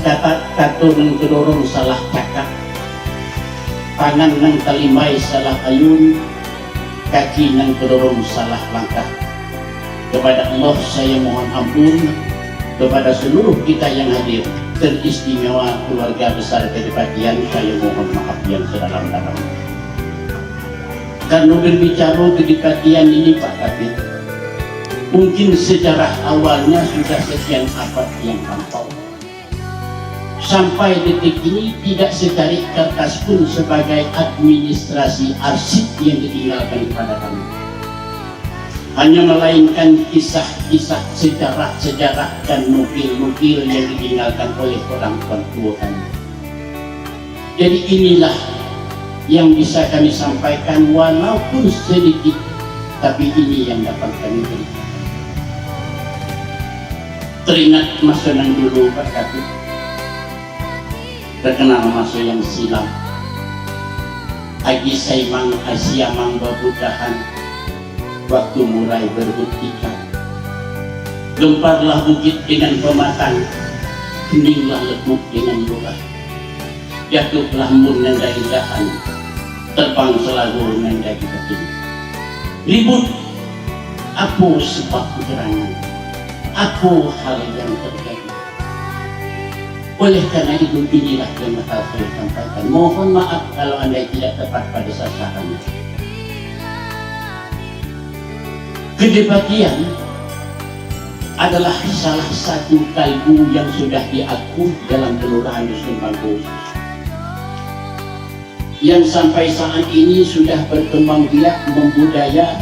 kata katu nang kedorong salah cakap, tangan nang talimay salah ayun, kaki nang kedorong salah langkah. Kepada Allah saya mohon ampun, kepada seluruh kita yang hadir, teristimewa keluarga besar Kedepatian, saya mohon maaf yang sedalam-dalamnya. Karena berbicara Kedepatian ini Pak Kapit, mungkin sejarah awalnya sudah sekian abad yang lampau. Sampai detik ini tidak secarik kertas pun sebagai administrasi arsip yang ditinggalkan kepada kami. Hanya melainkan kisah-kisah sejarah-sejarah dan nukil-nukil yang ditinggalkan oleh orang tua kami. Jadi inilah yang bisa kami sampaikan walaupun sedikit, tapi ini yang dapat kami berikan. Teringat masa yang dulu Pak Kapit, terkenal masa yang silam. Agi saimang asiamang babudahan, waktu mulai berbuktikan. Gemparlah bukit dengan pematang, heninglah lekuk dengan lurah. Jatuhlah mun nandai dahan, terbang selalu nandai batin. Ribut, apa sebab gerangan, apa hal yang terjadi. Oleh karena itu inilah yang bakal saya sampaikan. Mohon maaf kalau anda tidak tepat pada sasarannya. Kedepatian adalah salah satu kalbu yang sudah diaku dalam Kelurahan Dusun Bangku, yang sampai saat ini sudah berkembang biak membudaya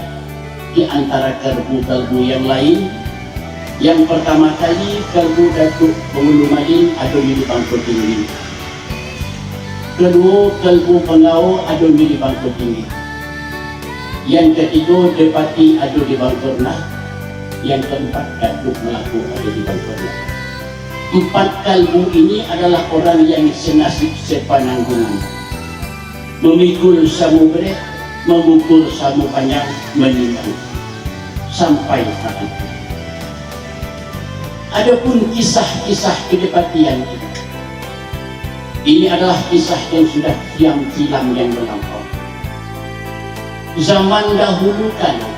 di antara kalbu-kalbu yang lain. Yang pertama kali kalbu Datuk Pengulu Madin ada di Bangku Tinggi. Kedua kalbu Pengau ada di Bangku Tinggi. Yang ketiga Depati ada di Bangkorna. Yang keempat Datuk Melaku ada di Bangkorna. 4 kalbu ini adalah orang yang senasib sepananggungan, memikul samu berat, mengukur samu panjang, menimbang sampai saat itu. Adapun kisah-kisah kedepatian ini adalah kisah yang sudah silam yang melampau. Zaman dahulu kala,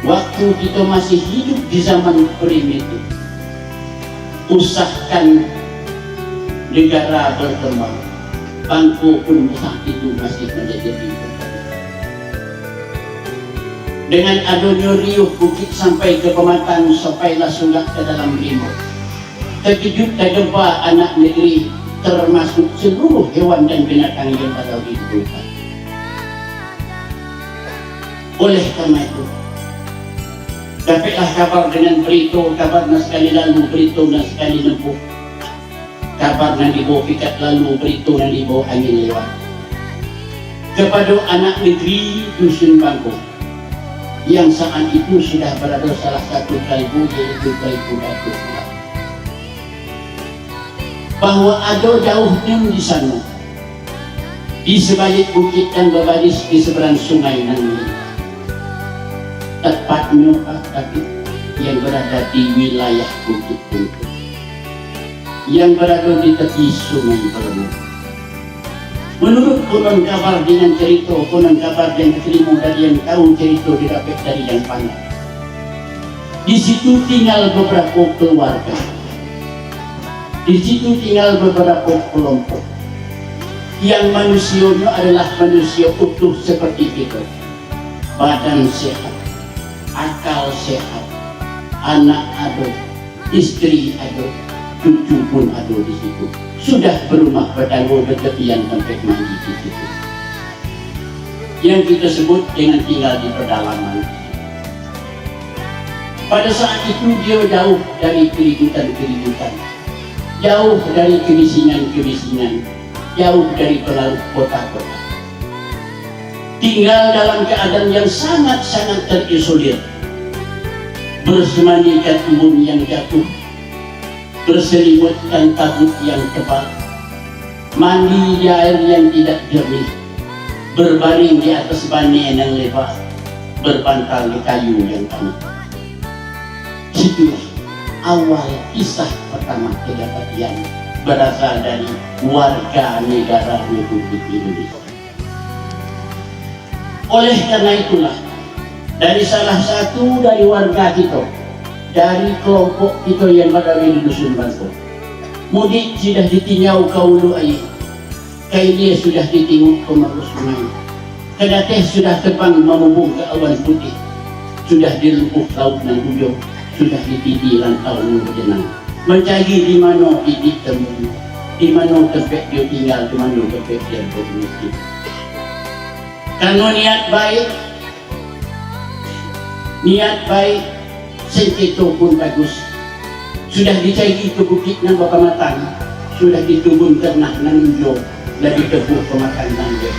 waktu kita masih hidup di zaman primitif, usahakan negara berkembang, Bangku pun saat itu masih menjadi dengan adanya riuh bukit sampai ke pematang, sampailah sungai ke dalam rimau. Terkejut dan gempa anak negeri, termasuk seluruh hewan dan binatang yang ada di hutan. Oleh karena itu, dapatlah kabar dengan berita, kabar nak sekali lalu berita nak sekali nempuh, kabar nak dibawa pikat lalu berita nak dibawa angin lewat. Kepada anak negeri Dusun Bangku, yang saat itu sudah berada salah satu kalbu, yaitu kalbu Datuk Melaku, bahwa ada jauhnya di sana, di sebalik bukit dan berbaris di seberang sungai Nangli, tepatnya Pak Kapit, yang berada di wilayah Bukit Bungkuk, yang berada di tepi sungai Bermuk. Menurut konon kabar dengan cerita, konon kabar yang terima dari yang tahu cerita didapat dari yang pandai. Di situ tinggal beberapa keluarga, di situ tinggal beberapa kelompok, yang manusianya adalah manusia utuh seperti kita, badan sehat, akal sehat, anak ada, istri ada, cucu pun ada di situ. Sudah berumah bertanggung bertepian sampai mandi di situ, yang kita sebut dengan tinggal di pedalaman. Pada saat itu dia jauh dari keributan-keributan, jauh dari kebisingan-kebisingan, jauh dari pelarut kota-kota. Tinggal dalam keadaan yang sangat-sangat terisolir, bersemandikan embun yang jatuh, berselimutkan tabut yang tebal, mandi di air yang tidak jernih, berbaring di atas bane yang lebar, berbantal di kayu yang panas. Situlah awal kisah pertama pertama kedapatan berasal dari warga negara Republik Indonesia. Oleh karena itulah, dari salah satu dari warga kita, dari kelompok kita yang berada di Dusun Bangkok, mudik sudah ditingau kaulu air, kainnya sudah ditinguk ke marus sungai, kedateh sudah terbang memubung ke awan putih, sudah dilumpuh laut dan hujung, sudah ditidi rantau berjenang, mencari di mana titik temu, di mana tempat dia tinggal, di mana tempat dia bermukim. Kalau niat baik, sengketo pun bagus. Sudah dicari ke bukit nan bapa matang, sudah ditubun ternah nan hijau, lagi tebuh pemakan tangga.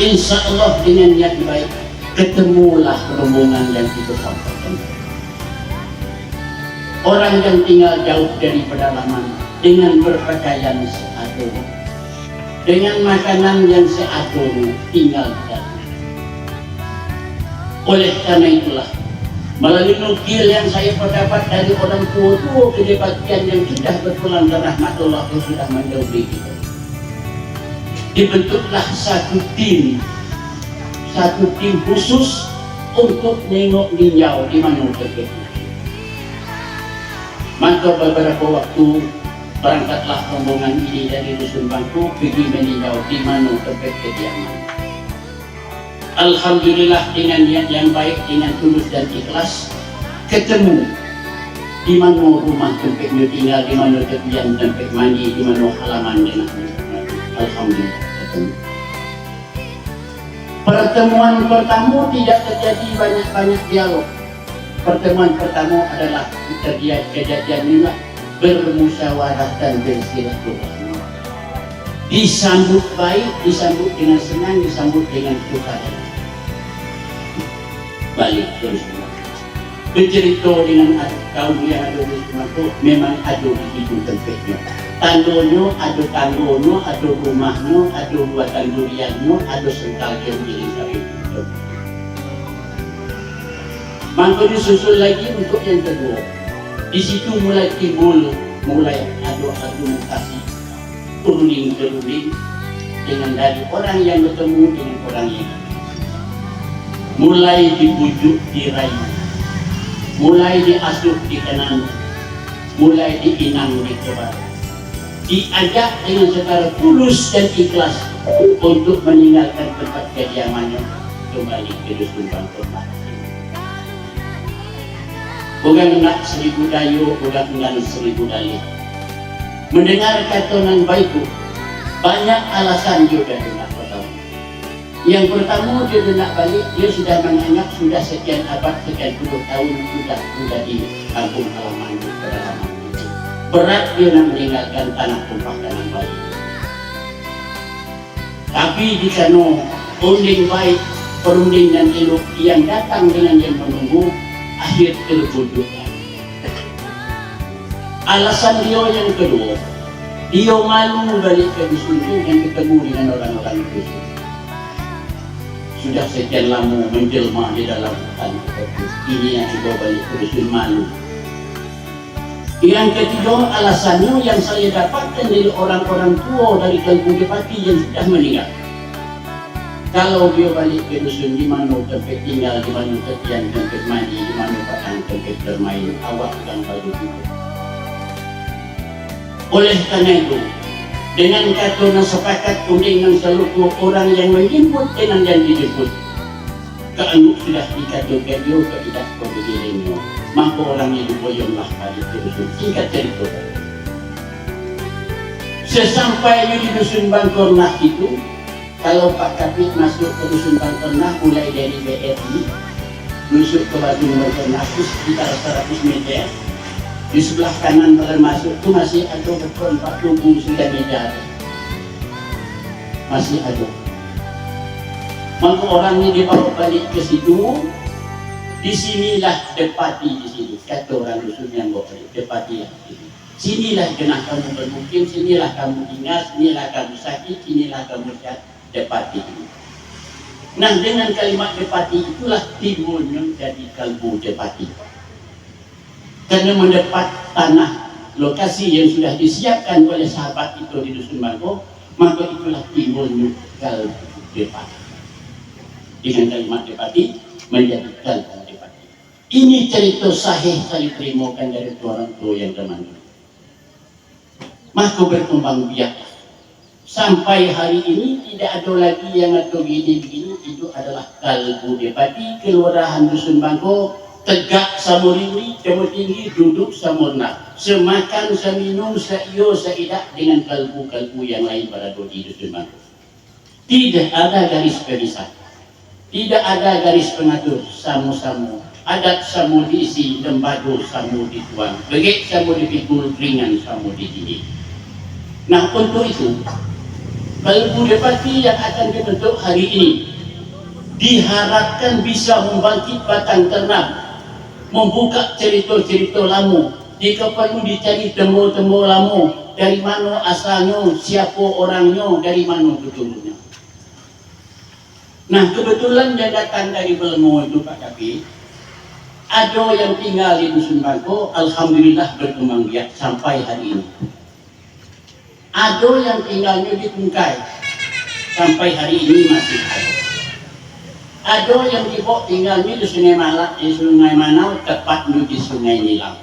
Insya Allah dengan niat baik, ketemulah rombongan yang kita sampaikan. Orang yang tinggal jauh dari pedalaman dengan berpakaian seadil, dengan makanan yang seadil, tinggal di dalam. Oleh karena itulah, melalui nukil yang saya perdapat dari orang tua kedebatian yang sudah berpulang ke rahmatullah yang sudah menjauhi kita, dibentuklah satu tim khusus untuk nengok ninjau di mana terjadi. Maka beberapa waktu berangkatlah rombongan ini dari Dusun Bangkok pergi meninjau di mana tempat kediaman. Alhamdulillah dengan niat yang baik, dengan tulus dan ikhlas, ketemu di mana rumah tempatnya tinggal, di mana tepian tempat mandi, di mana halaman dan alhamdulillah ketemu. Pertemuan pertama tidak terjadi banyak dialog. Pertemuan pertama adalah kejadian bermusyawarah dan bersilaturahmi. Disambut baik, disambut dengan senang, disambut dengan sukacita. Balik terus bercerita dengan kaum yang ada di Sumatera, memang ada di situ tempatnya. Tandonya, ada tanggonya, ada rumahnya, ada buatan duriannya, ada sengkal yang milik itu. Maka disusul lagi untuk yang kedua. Di situ mulai timbul, mulai ada argumentasi turun-turun dengan dari orang yang bertemu dengan orang yang mulai dibujuk, dirayu, mulai diasuh di kanan, mulai diinang di kebal, diajak dengan secara tulus dan ikhlas untuk meninggalkan tempat kediamannya kembali ke Dusun Bangkok. Bukan nak 1000 dayu, bukan nak 1000 dalih. Mendengar kata baikku, banyak alasan dia sudah nak pertama. Yang pertama dia nak balik, dia sudah menganggap sudah sekian abad, sekian puluh tahun sudah di kampung halaman pedalaman. Berat dia nak meninggalkan tanah tumpah dan balik. Tapi di sana unding baik, perunding dan elok yang datang dengan yang menunggu, akhir terwujudkan. Alasan dia yang kedua, dia malu balik ke dusun dan ketemu dengan orang-orang dusun. Sudah sekian lama menjelma di dalam hutan, ini yang juga balik ke dusun malu. Yang ketiga, alasannya yang saya dapatkan dari orang-orang tua dari kampung Depati yang sudah meninggal. Kalau dia balik ke dusun, di mana tempat tinggal, di mana tepian tempat mandi, di mana padang tempat bermain, awak yang baru itu. Oleh karena itu, dengan kata yang sepakat dengan seluruh orang yang menjemput dengan yang dijemput, keangguk sudah dikatakan dia tidak kebegirannya, maka orang yang diboyonglah balik ke dusun. Singkat cerita, sesampainya di Dusun Bangkornah itu, kalau Pak Kapit masuk ke Dusun Bangkornah mulai dari BRI, masuk ke Batu Bangkornah sekitar 100 meter, di sebelah kanan kalau masuk itu masih ada beton Pak Tugu sudah meja, masih ada. Maka orangnya dibawa balik ke situ. Disinilah Depati di sini, kata orang dusun yang bawa balik Depati yang sini. Sinilah kena kamu bermukim, sinilah kamu tinggal, sinilah kamu sakit, sinilah kamu sehat. Depati. Nah, dengan kalimat Depati itulah timbulnya jadi kalbu Depati. Karena mendapat tanah lokasi yang sudah disiapkan oleh sahabat itu di Dusun Bangko, maka itulah timbul kalbu Depati. Dengan kalimat Depati menjadi kalbu Depati. Ini cerita sahih saya terimakan dari orang tua yang zaman dulu. Maka berkembang biak sampai hari ini tidak ada lagi yang atau begini-begini. Itu adalah kalbu Depati, kelurahan Dusun Bangko, tegak samuriri, jauh tinggi, duduk samurna, semakan, seminum, seiyo, seidak dengan kalbu-kalbu yang lain pada di Dusun Bangko. Tidak ada garis pemisah, tidak ada garis pengatur, samu-samu, adat samu diisi, lembado samu dituang, begik samu dipikul, ringan samu ditinggi. Nah, untuk itu kalbu Depati yang akan dibentuk hari ini diharapkan bisa membangkit batang ternak, membuka cerita-cerita lama. Jika perlu dicari temu-temu lama, dari mana asalnya, siapa orangnya, dari mana keturunannya. Nah, kebetulan yang datang dari Belmo itu Pak Kapi, ada yang tinggal di Dusun Bangko, alhamdulillah berkembang biak sampai hari ini. Ada yang tinggalnya di Tungkai, sampai hari ini masih ada. Ada yang tinggalnya di Sungai Manau, tepatnya di Sungai Nilam.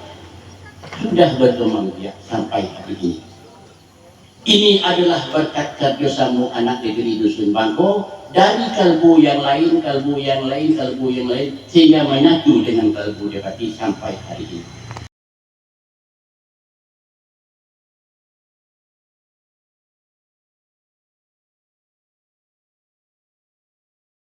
Sudah berkembang biak sampai hari ini. Ini adalah berkat kerjasamu anak negeri Dusun Bangko dari kalbu yang lain, kalbu yang lain, kalbu yang lain, sehingga menyatu dengan kalbu Depati sampai hari ini.